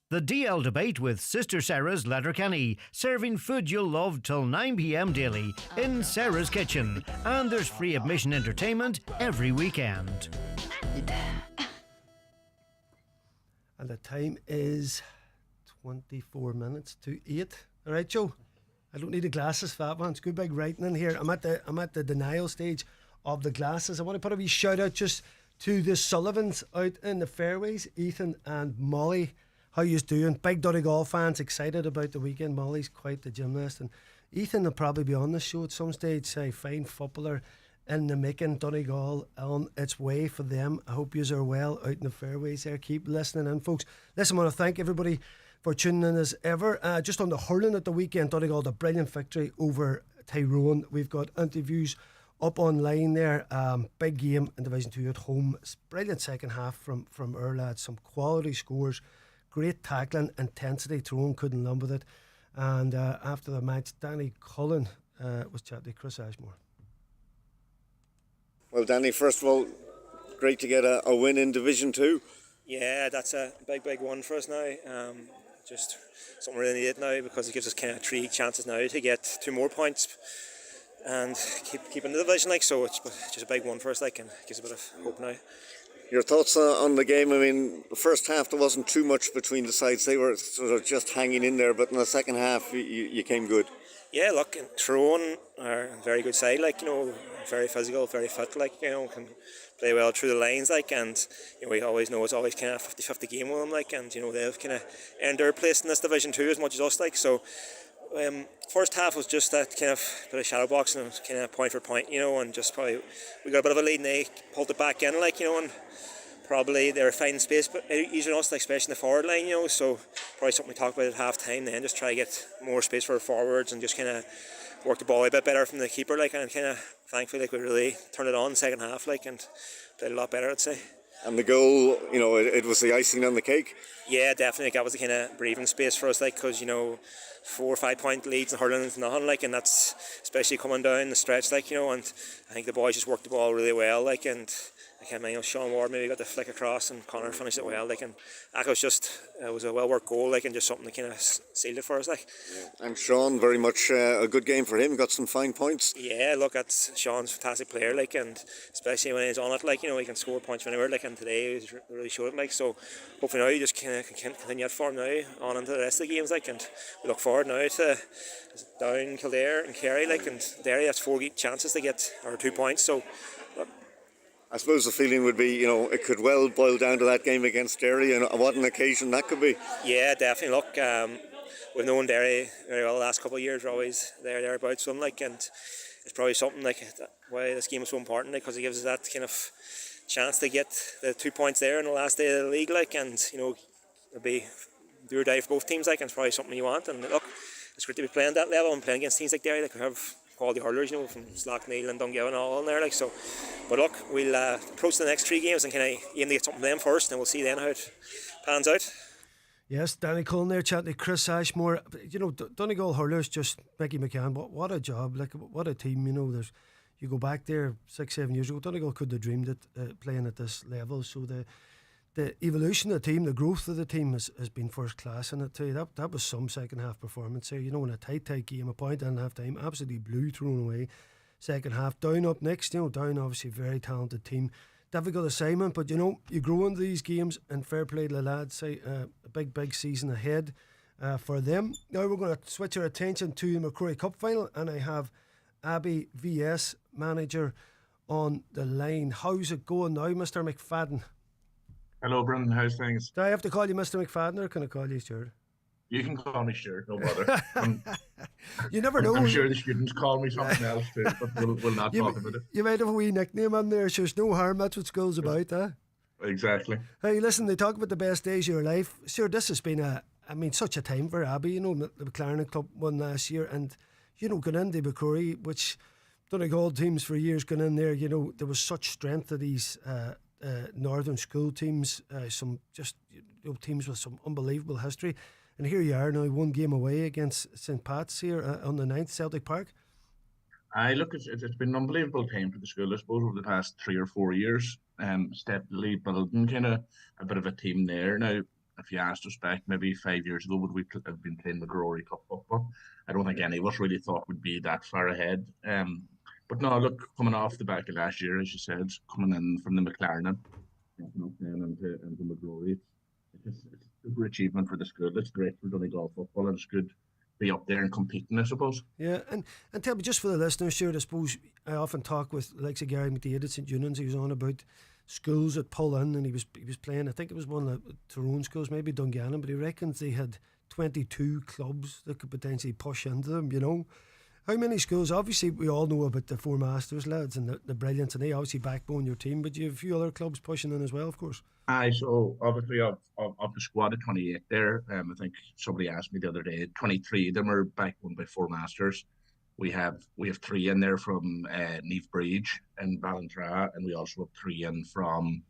The DL Debate with Sister Sara's Letterkenny, serving food you'll love till 9 p.m. daily in Sara's kitchen. And there's free admission entertainment every weekend. And the time is 24 minutes to 8. All right, Joe. I don't need the glasses for that one. It's good big writing in here. I'm at the denial stage of the glasses. I want to put a wee shout out just to the Sullivans out in the fairways, Ethan and Molly. How you doing? Big Donegal fans excited about the weekend. Molly's quite the gymnast, and Ethan will probably be on the show at some stage. Say fine footballer in the making. Donegal on its way for them. I hope yous are well out in the fairways there. Keep listening in, folks. Listen, I want to thank everybody for tuning in as ever. Just on the hurling at the weekend, Donegal had a brilliant victory over Tyrone. We've got interviews up online there. Big game in Division 2 at home. Brilliant second half from our lads. Some quality scores, great tackling, intensity. Tyrone couldn't lump with it. And after the match, Danny Cullen was chatting to Chris Ashmore. Well, Danny, first of all, great to get a win in Division 2. Yeah, that's a big one for us now. Just something we really need now, because it gives us kind of 3 chances now to get 2 more points and keep in the division, like. So it's just a big one for us, like, and gives a bit of hope now. Your thoughts on the game? I mean, the first half there wasn't too much between the sides. They were sort of just hanging in there, but in the second half you came good. Yeah, look, Tyrone are a very good side, like, you know, very physical, very fit, like, you know, can play well through the lines, like, and you know, we always know it's always kind of 50-50 game with them, like, and you know, they've kind of earned their place in this Division 2 as much as us, like. So first half was just that kind of bit of shadow boxing and kind of point for point, you know, and just probably we got a bit of a lead and they pulled it back in, like, you know, and probably they were finding space but easier than us, like, especially in the forward line, you know. So probably something we talked about at half time then, just try to get more space for our forwards and just kind of work the ball a bit better from the keeper, like, and kind of thankfully, like, we really turned it on in the second half, like, and played a lot better, I'd say. And the goal, you know, it was the icing on the cake. Yeah, definitely. That was the kind of breathing space for us, like, because, you know, 4 or 5 point leads in hurling is nothing, like, and that's especially coming down the stretch, like, you know. And I think the boys just worked the ball really well, like, and I can't remember, Sean Ward maybe got the flick across and Connor finished it well, like, and that was just, it was a well worked goal, like, and just something that kind of sealed it for us, like. Yeah. And Sean, very much a good game for him, got some fine points. Yeah, look, that's Sean's a fantastic player, like, and especially when he's on it, like, you know, he can score points from anywhere, like, and today he's really showed it, like. So hopefully now you just kind of can continue that form now on into the rest of the games, like, and we look forward now to down Kildare and Kerry, like, and Derry. That's 4 chances to get, or 2 points, so look. I suppose the feeling would be, you know, it could well boil down to that game against Derry, and what an occasion that could be. Yeah, definitely. Look, we've known Derry very well the last couple of years. We're always thereabouts with them, like, and it's probably something like why this game is so important, because it gives us that kind of chance to get the 2 points there on the last day of the league, like, and you know, it'll be do or die for both teams, like, and it's probably something you want. And look, it's great to be playing that level and playing against teams like Derry, like, we have quality hurlers, you know, from Slackneel and Doneal and all in there, like. So, but look, we'll approach the next 3 games and kind of aim to get something from them first, and we'll see then how it pans out. Yes, Danny Cullen there chatting to Chris Ashmore. You know, Donegal hurlers, just Mickey McCann, what a job, like, what a team, you know. You go back there 6-7 years ago, Donegal could have dreamed it playing at this level. So the evolution of the team, the growth of the team has been first class in it too. That was some second half performance there. You know, in a tight game, a point and a half time, absolutely blew thrown away. Second half, Down up next, you know, Down obviously very talented team. Difficult assignment, but you know, you grow into these games, and fair play to the lads. Say a big season ahead for them. Now we're going to switch our attention to the MacRory Cup final, and I have Abbey VS manager on the line. How's it going now, Mr. McFadden? Hello, Brendan. How's things? Do I have to call you Mr. McFadden, or can I call you Stuart? You can call me Stuart, no bother. You never know. I'm sure the students call me something else too, but we'll not talk about it. You might have a wee nickname on there, so there's no harm. That's what school's about, huh? Exactly. Hey, listen, they talk about the best days of your life. Sure, this has been such a time for Abbey. You know, the McLaren Club won last year, and you know, going into MacRory, which Donegal teams for years going in there. You know, there was such strength to these northern school teams, some just, you know, teams with some unbelievable history. And here you are now, one game away against St. Pat's here on the 9th, Celtic Park. Look, it's been an unbelievable time for the school, I suppose, over the past 3 or 4 years. Steadily building kind of a bit of a team there. Now, if you asked us back maybe 5 years ago, would we have been playing MacRory Cup football? I don't think any of us really thought we'd be that far ahead. But no, look, coming off the back of last year, as you said, coming in from the McLaren, into MacRory, it's a super achievement for the school. It's great for Donegal football, and it's good to be up there and competing, I suppose. Yeah, and tell me, just for the listeners, Stuart, I suppose I often talk with like Gary McDaid at St. Eunan's. He was on about schools that pull in, and he was playing, I think it was one of the Tyrone schools, maybe Dungannon, but he reckons they had 22 clubs that could potentially push into them, you know. How many schools? Obviously, we all know about the Four Masters lads and the brilliance, and they obviously backbone your team, but you have a few other clubs pushing in as well, of course. So obviously of the squad of 28 there, I think somebody asked me the other day, 23 of them are backbone by Four Masters. We have 3 in there from Neve Bridge and Ballantrae, and we also have 3 in from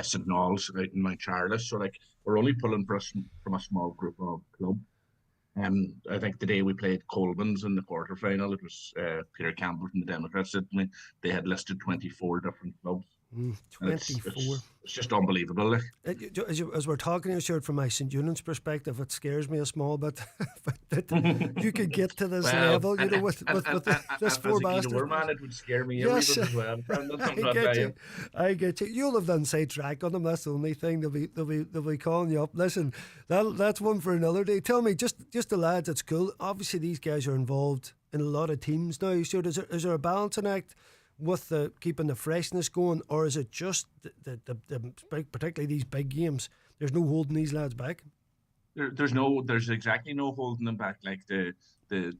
St. Noel's out in Mount Charlotte. So like we're only pulling from a small group of clubs. I think the day we played Coleman's in the quarterfinal, it was Peter Campbell from the Democrats. They had listed 24 different clubs. 24. It's just unbelievable. As we're talking here, Stuart, from my St. Eunan's perspective, it scares me a small bit that you could get to this level, you know, with this Four Masters. Man, it would scare me a bit as well. I get you. You'll have the inside track on them. That's the only thing. They'll be calling you up. Listen, that's one for another day. Tell me, just the lads at school. Obviously, these guys are involved in a lot of teams now. Stuart, is there a balancing act with keeping the freshness going, or is it just the particularly these big games? There's no holding these lads back. There's exactly no holding them back. Like the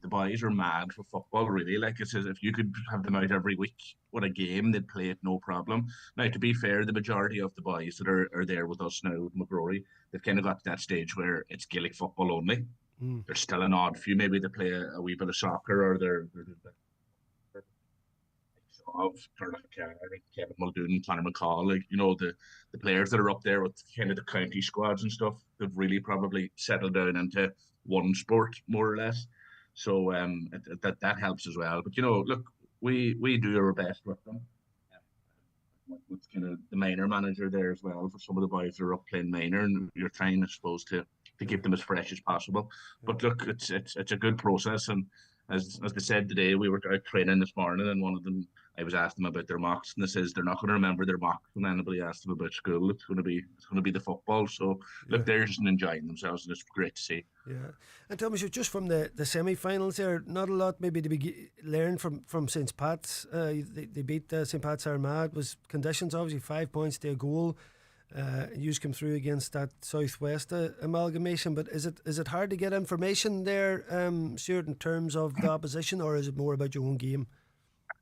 boys are mad for football, really. Like it says, if you could have them out every week with a game, they'd play it no problem. Now, to be fair, the majority of the boys that are there with us now, MacRory, they've kind of got to that stage where it's Gaelic football only. There's still an odd few. Maybe they play a wee bit of soccer, or they're of Kevin Muldoon, Conor McCall, like, you know, the players that are up there with kind of the county squads and stuff, they've really probably settled down into one sport more or less. So that helps as well. But you know, look, we do our best with them. With kind of the minor manager there as well for some of the boys that are up playing minor, and you're trying, I suppose, to keep them as fresh as possible. But look, it's a good process, and as they said today, we were out training this morning, and one of them, I was asking them about their mocks, and they says they're not going to remember their mocks when anybody asks them about school. It's going to be the football. So look, they're just enjoying themselves, and it's great to see. Yeah. And tell me, so just from the semi-finals there, not a lot maybe to be learned from St. Pat's. They beat St. Pat's Armagh. Was conditions obviously 5 points to a goal. You come through against that Southwest amalgamation, but is it hard to get information there, Stuart, in terms of the opposition, or is it more about your own game?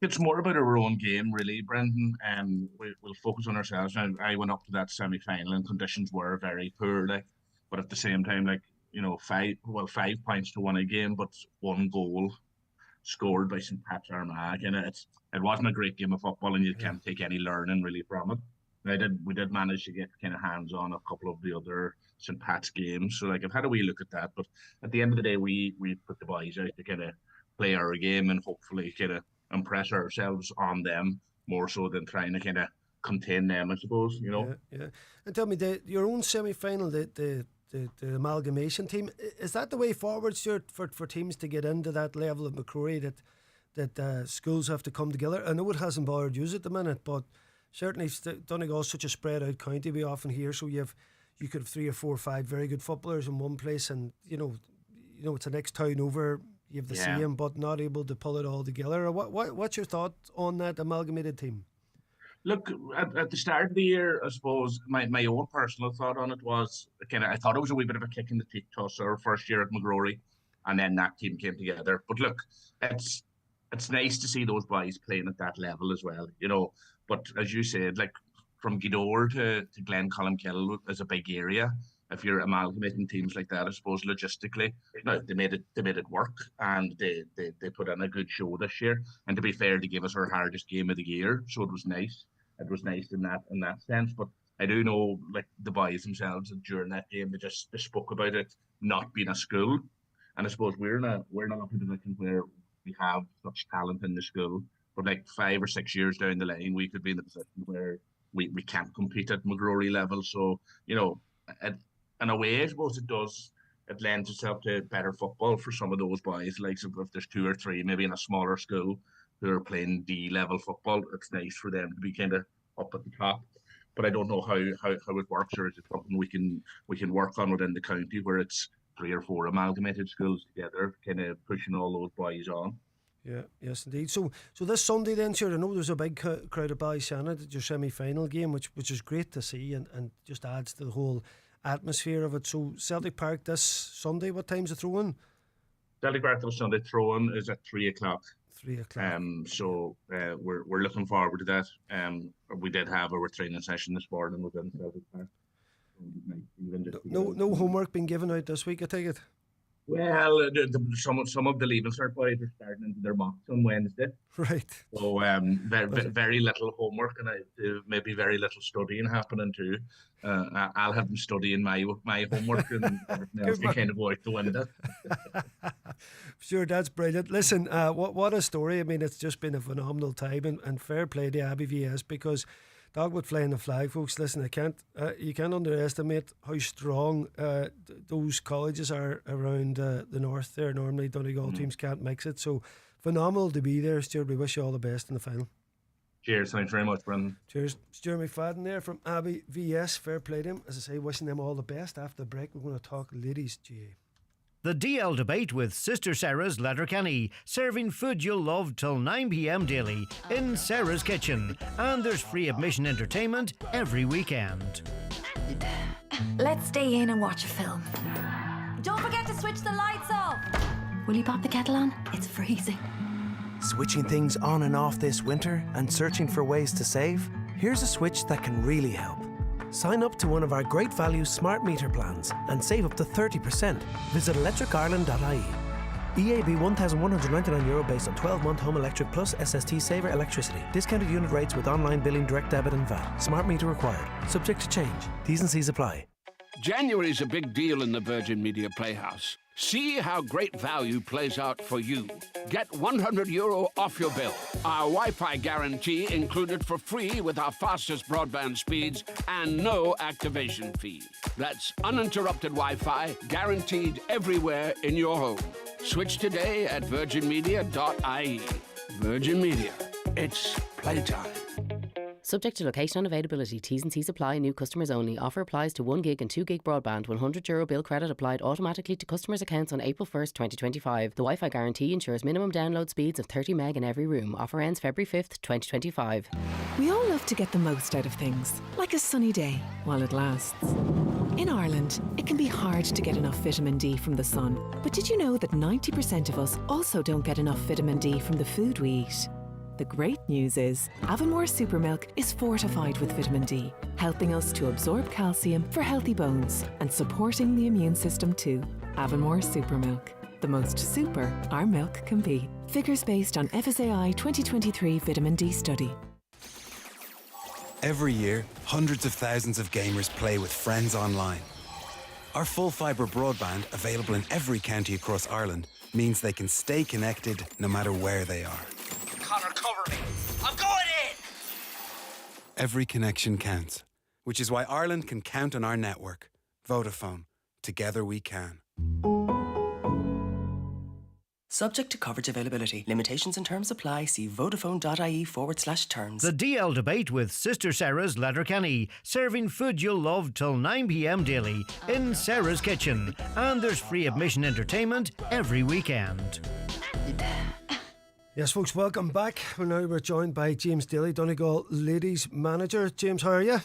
It's more about our own game, really, Brendan. We'll focus on ourselves. I went up to that semi-final, and conditions were very poor. But at the same time, 5 points to win a game, but 1 goal scored by St. Pat's Armagh. And it wasn't a great game of football, and you can't take any learning really from it. We did manage to get kind of hands on a couple of the other St. Pat's games. So I've had a wee look at that. But at the end of the day, we put the boys out to kind of play our game and hopefully kind of impress ourselves on them more so than trying to kind of contain them, I suppose, you know. Yeah. And tell me, your own semi-final, the amalgamation team, is that the way forward, Stuart, for teams to get into that level of MacRory, that schools have to come together? I know it hasn't bothered you at the minute, but certainly Donegal's such a spread out county, we often hear, so you could have 3 or 4 or 5 very good footballers in one place, and you know it's the next town over. You have the same, but not able to pull it all together. What's your thought on that amalgamated team? Look, at the start of the year, I suppose my own personal thought on it was I thought it was a wee bit of a kick in the teeth to us our first year at MacRory, and then that team came together. But look, it's nice to see those boys playing at that level as well, you know. But as you said, from Gidor to Glencolmkill is a big area. If you're amalgamating teams like that, I suppose logistically, they made it work, and they put in a good show this year. And to be fair, they gave us our hardest game of the year, so it was nice. It was nice in that sense. But I do know, the boys themselves, during that game, they spoke about it not being a school. And I suppose we're in a position where we have such talent in the school, but like 5 or 6 years down the line, we could be in the position where we can't compete at MacRory level. So, you know, in a way, I suppose it lends itself to better football for some of those boys. Like if there's 2 or 3, maybe in a smaller school, who are playing D level football, it's nice for them to be kind of up at the top. But I don't know how it works, or is it something we can work on within the county where it's 3 or 4 amalgamated schools together, kind of pushing all those boys on. Yeah, yes indeed. So this Sunday then, Stuart, I know there's a big crowd of Ballyshannon at your semi-final game, which is great to see and just adds to the whole atmosphere of it. So Celtic Park this Sunday, what time's the throw-in? Celtic Park this Sunday throw-in is at 3 o'clock. 3 o'clock. So we're looking forward to that. We did have our training session this morning within Celtic Park. No homework being given out this week, I take it? Well, some of the Leaving Cert boys are starting into their mocks on Wednesday. Right. So very little homework and maybe very little studying happening too. I'll have them studying my homework and everything else to kind of go out the window. Sure, that's brilliant. Listen, what a story. I mean, it's just been a phenomenal time and fair play to Abbey VS, because Dogwood flying the flag, folks. Listen, you can't underestimate how strong those colleges are around the north there. Normally Donegal teams can't mix it, so phenomenal to be there, Stuart. We wish you all the best in the final. Cheers, thanks very much, Brendan. Cheers. Stuart McFadden there from Abbey VS. Fair play to him. As I say, wishing them all the best. After the break, we're going to talk ladies GA. The DL Debate with Sister Sara's Letterkenny, serving food you'll love till 9 p.m. daily in Sara's kitchen. And there's free admission entertainment every weekend. Let's stay in and watch a film. Don't forget to switch the lights off. Will you pop the kettle on? It's freezing. Switching things on and off this winter and searching for ways to save? Here's a switch that can really help. Sign up to one of our great value smart meter plans and save up to 30%. Visit electricireland.ie. EAB €1,199 based on 12-month home electric plus SST saver electricity. Discounted unit rates with online billing, direct debit and VAT. Smart meter required. Subject to change. T's and C's apply. January's a big deal in the Virgin Media Playhouse. See how great value plays out for you. Get €100 off your bill. Our Wi-Fi guarantee included for free with our fastest broadband speeds and no activation fee. That's uninterrupted Wi-Fi guaranteed everywhere in your home. Switch today at virginmedia.ie. Virgin Media. It's playtime. Subject to location and availability. T's and C's apply. New customers only. Offer applies to 1 gig and 2 gig broadband. €100 bill credit applied automatically to customers' accounts on April 1st, 2025. The Wi-Fi guarantee ensures minimum download speeds of 30 meg in every room. Offer ends February 5th, 2025. We all love to get the most out of things, like a sunny day, while it lasts. In Ireland, it can be hard to get enough vitamin D from the sun. But did you know that 90% of us also don't get enough vitamin D from the food we eat? The great news is, Avonmore Super Milk is fortified with vitamin D, helping us to absorb calcium for healthy bones and supporting the immune system too. Avonmore Super Milk, the most super our milk can be. Figures based on FSAI 2023 vitamin D study. Every year, hundreds of thousands of gamers play with friends online. Our full fibre broadband, available in every county across Ireland, means they can stay connected no matter where they are. Connor, cover me. I'm going in! Every connection counts, which is why Ireland can count on our network. Vodafone. Together we can. Subject to coverage availability. Limitations and terms apply. See vodafone.ie/terms. The DL Debate with Sister Sara's Letterkenny, serving food you'll love till 9 p.m. daily in Sara's kitchen. And there's free admission entertainment every weekend. Yes, folks, welcome back. We're joined by James Daly, Donegal ladies manager. James, how are you?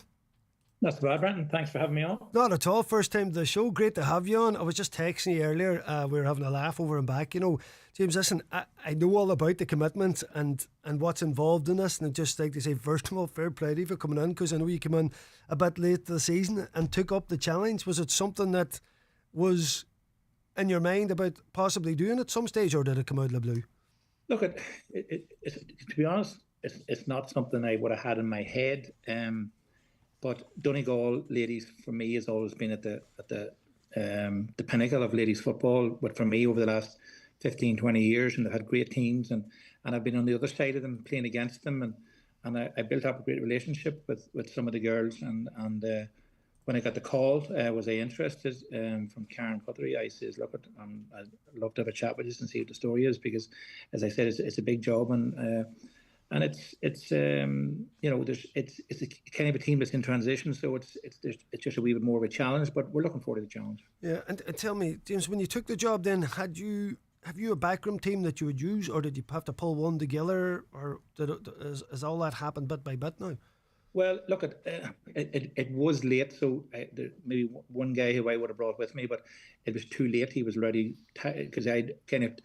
Not so bad, Brendan. Thanks for having me on. Not at all. First time to the show. Great to have you on. I was just texting you earlier. We were having a laugh over and back. You know, James, listen, I know all about the commitment and what's involved in this. And I'd just like to say, first of all, fair play to you for coming in, because I know you came in a bit late to the season and took up the challenge. Was it something that was in your mind about possibly doing at some stage, or did it come out of the blue? Look, to be honest, it's not something I would have had in my head. But Donegal ladies for me has always been at the the pinnacle of ladies football. But for me, over the last 15, 20 years, and they've had great teams, and I've been on the other side of them, playing against them, and I built up a great relationship with some of the girls, and when I got the call, was I interested, from Karen Cuttery, I says, look, I'd love to have a chat with you and see what the story is, because, as I said, it's a big job, and it's it's a kind of a team that's in transition, so it's just a wee bit more of a challenge, but we're looking forward to the challenge. Yeah, and tell me, James, when you took the job, then have you a backroom team that you would use, or did you have to pull one together, or has all that happened bit by bit now? Well, look, it was late, so there maybe one guy who I would have brought with me, but it was too late. He was ready because I kind of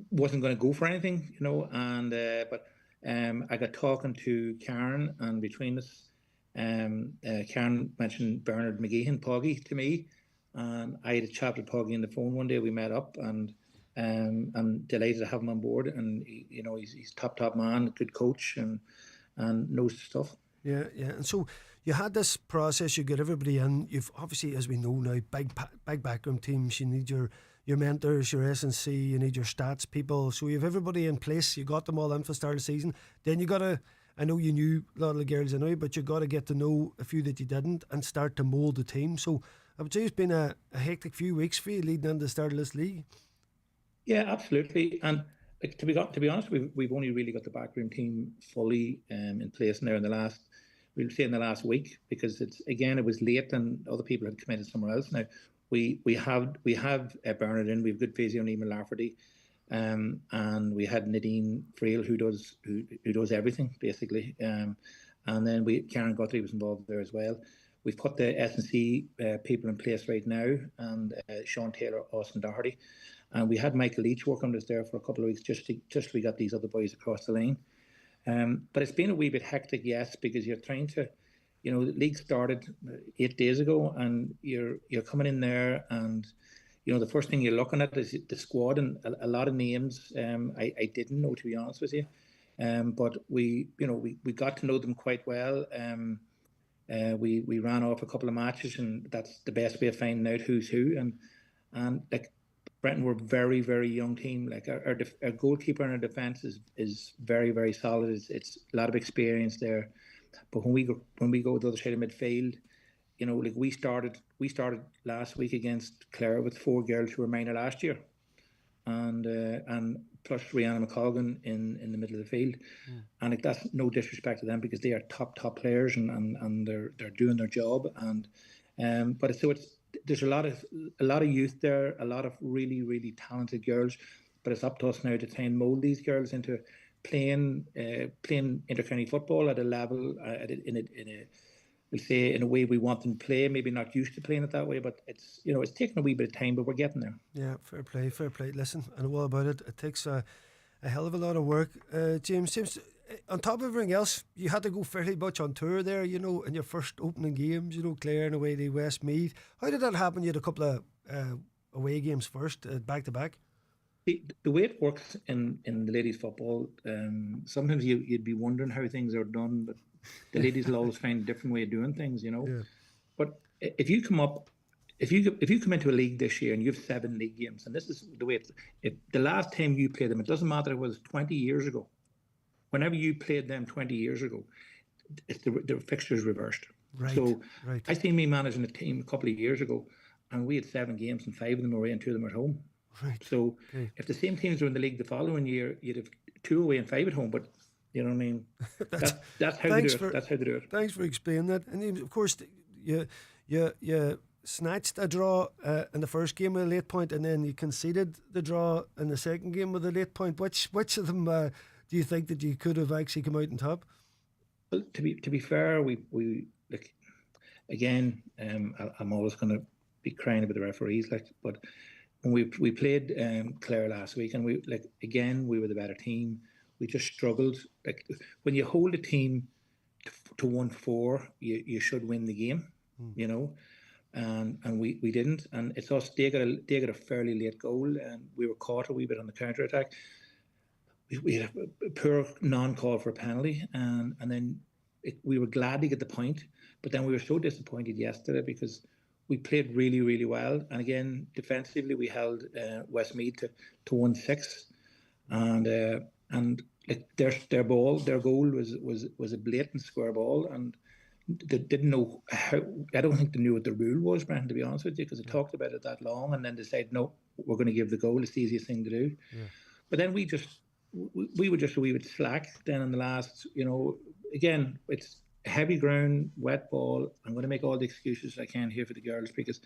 wasn't going to go for anything, and but I got talking to Karen, and between us, Karen mentioned Bernard McGeehan, Poggy, to me, and I had a chat with Poggy on the phone one day. We met up, and I'm delighted to have him on board, and he's top man, good coach, and knows the stuff. Yeah. And so you had this process, you get everybody in. You've obviously, as we know now, big backroom teams. You need your mentors, your S&C, you need your stats people. So you have everybody in place. You got them all in for the start of the season. Then you got to, I know you knew a lot of the girls anyway, but you got to get to know a few that you didn't and start to mould the team. So I would say it's been a hectic few weeks for you leading into the start of this league. Yeah, absolutely. And to be honest, we've only really got the backroom team fully in place now in the last week, because it was late and other people had committed somewhere else. Now we have Bernard in, we have good physio Nima Lafferty, and we had Nadine Frail who does everything basically, and then Karen Guthrie was involved there as well. We've put the S&C people in place right now, and Sean Taylor, Austin Doherty, and we had Michael Leach working on us there for a couple of weeks just till we got these other boys across the line. But it's been a wee bit hectic, yes, because you're trying to, the league started 8 days ago, and you're coming in there, and the first thing you're looking at is the squad, and a lot of names I didn't know, to be honest with you, but we got to know them quite well. We ran off a couple of matches, and that's the best way of finding out who's who, and like Brenton, we're a very, very young team. Like our goalkeeper and our defence is very, very solid. It's a lot of experience there. But when we go to the other side of midfield, like we started last week against Clare with 4 girls who were minor last year, and plus Rihanna McColgan in the middle of the field. And like, that's no disrespect to them, because they are top players, and they're doing their job. And but there's a lot of youth there, a lot of really, really talented girls, but it's up to us now to try and mould these girls into playing intercounty football at a level, in a way we want them to play. Maybe not used to playing it that way, but it's taking a wee bit of time, but we're getting there. Yeah, fair play. Listen, I know all about it. It takes a hell of a lot of work. James, on top of everything else, you had to go fairly much on tour there, in your first opening games, Clare and away to Westmeath. How did that happen? You had a couple of away games first, back to back. The way it works in the ladies' football, sometimes you'd be wondering how things are done, but the ladies will always find a different way of doing things, Yeah. But if you come into a league this year and you have 7 league games, and this is the way the last time you played them, it doesn't matter if it was 20 years ago. Whenever you played them 20 years ago, the fixture's reversed. Right. So right. I seen me managing a team a couple of years ago, and we had 7 games, and 5 of them were away and 2 of them were at home. Right. So if the same teams were in the league the following year, you'd have 2 away and 5 at home. But you know what I mean? That's how they do it. That's how they do it. Thanks for explaining that. And of course, you snatched a draw in the first game with a late point, and then you conceded the draw in the second game with a late point. Which of them do you think that you could have actually come out on top? Well, to be fair, we like, again, I'm always going to be crying about the referees, but when we played Clare last week, and we were the better team. We just struggled. Like, when you hold a team to 1-4, you should win the game, and we didn't. And it's us. They got a fairly late goal, and we were caught a wee bit on the counter attack. We had a poor non-call for a penalty, and then we were glad to get the point, but then we were so disappointed yesterday because we played really, really well. And again, defensively, we held Westmeath to 1-6, and like their goal was a blatant square ball, and they didn't know how. I don't think they knew what the rule was, Brendan, to be honest with you, because they talked about it that long, and then they said, no, we're going to give the goal. It's the easiest thing to do. Yeah. But then we were just a wee bit slack then in the last, again, it's heavy ground, wet ball. I'm going to make all the excuses I can here for the girls, because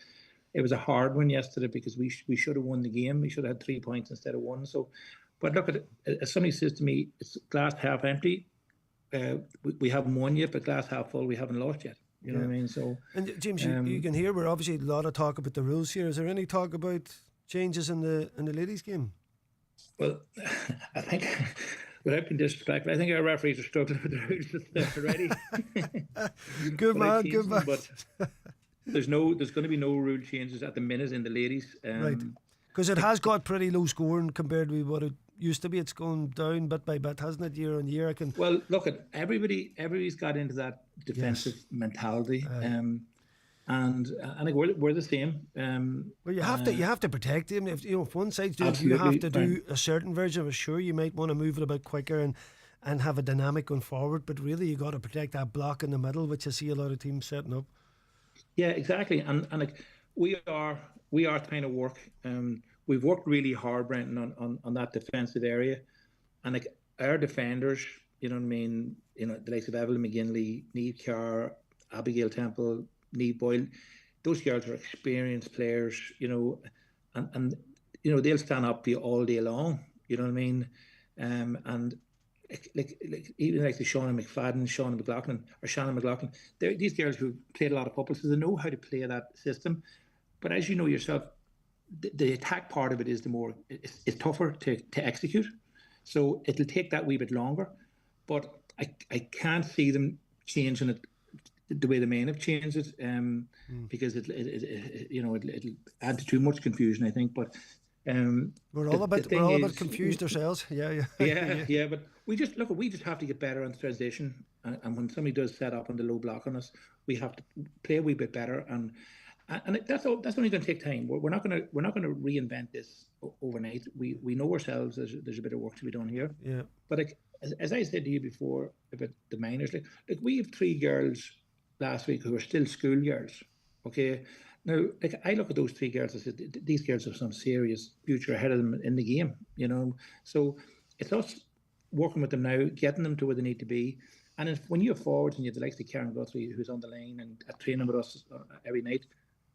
it was a hard one yesterday, because we should have won the game. We should have had 3 points instead of 1. So, but look at it, as somebody says to me, it's glass half empty. We haven't won yet, but glass half full, we haven't lost yet. You know what I mean? So, and James, you can hear we're obviously a lot of talk about the rules here. Is there any talk about changes in the ladies' game? Well, I think, without being disrespectful, I think our referees are struggling with the rules already. Good man. But there's going to be no rule changes at the minute in the ladies. Right. Because it has got pretty low scoring compared with what it used to be. It's gone down bit by bit, hasn't it, year on year? Well, look, at everybody's got into that defensive mentality. And I think we're the same. Well, you have to protect him. If one side's doing it, you have to do a certain version of it. Sure, you might want to move it a bit quicker and have a dynamic going forward, but really you got to protect that block in the middle, which I see a lot of teams setting up. Yeah, exactly. And like we are trying to work. We've worked really hard, Brendan, on that defensive area, and like our defenders, you know what I mean. The likes of Evelyn McGinley, Niamh Carr, Abigail Temple, Niamh Boyle, those girls are experienced players, and they'll stand up for you all day long. You know what I mean? And like even like the Shannon McFadden, Shannon McLaughlin, these girls who played a lot of football, so they know how to play that system. But as you know yourself, the attack part of it is it's tougher to execute. So it'll take that wee bit longer. But I can't see them changing it the way the men have changed it, because it'll add to too much confusion, I think. But we're all a bit confused ourselves. Yeah. But we just have to get better on transition, and when somebody does set up on the low block on us, we have to play a wee bit better, and that's only going to take time. We're not going to reinvent this overnight. We know ourselves there's a bit of work to be done here. Yeah. But as I said to you before about the minors, like we have 3 girls last week who are still schoolgirls. Okay. Now, like I look at those 3 girls, I said these girls have some serious future ahead of them in the game. So it's us working with them now, getting them to where they need to be. And when you have forwards and you have the likes of Karen Guthrie, who's on the line and training with us every night,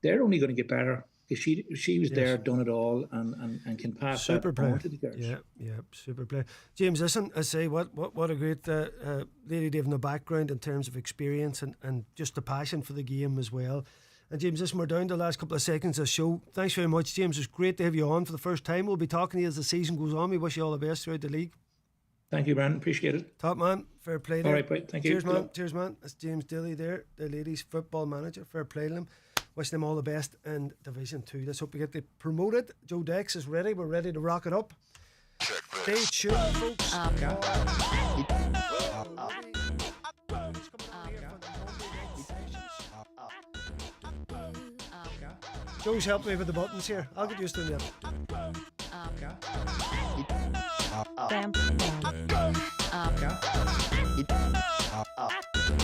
they're only going to get better, because she was there, done it all, and can pass super that on to the girls. Yeah, super player. James, listen, I say what a great lady Dave in the background in terms of experience and just the passion for the game as well. And James, listen, we're down to the last couple of seconds of the show. Thanks very much, James. It's great to have you on for the first time. We'll be talking to you as the season goes on. We wish you all the best throughout the league. Thank you, Brandon. Appreciate it. Top man. Fair play there. All right, bye. Thank you. Cheers, man. That's James Daly there, the ladies' football manager. Fair play to them. Wishing them all the best in Division 2. Let's hope we get promoted. Joe Dex is ready. We're ready to rock it up. Stay tuned, folks. Joe's helping me with the buttons here. I'll get used to them. Damn.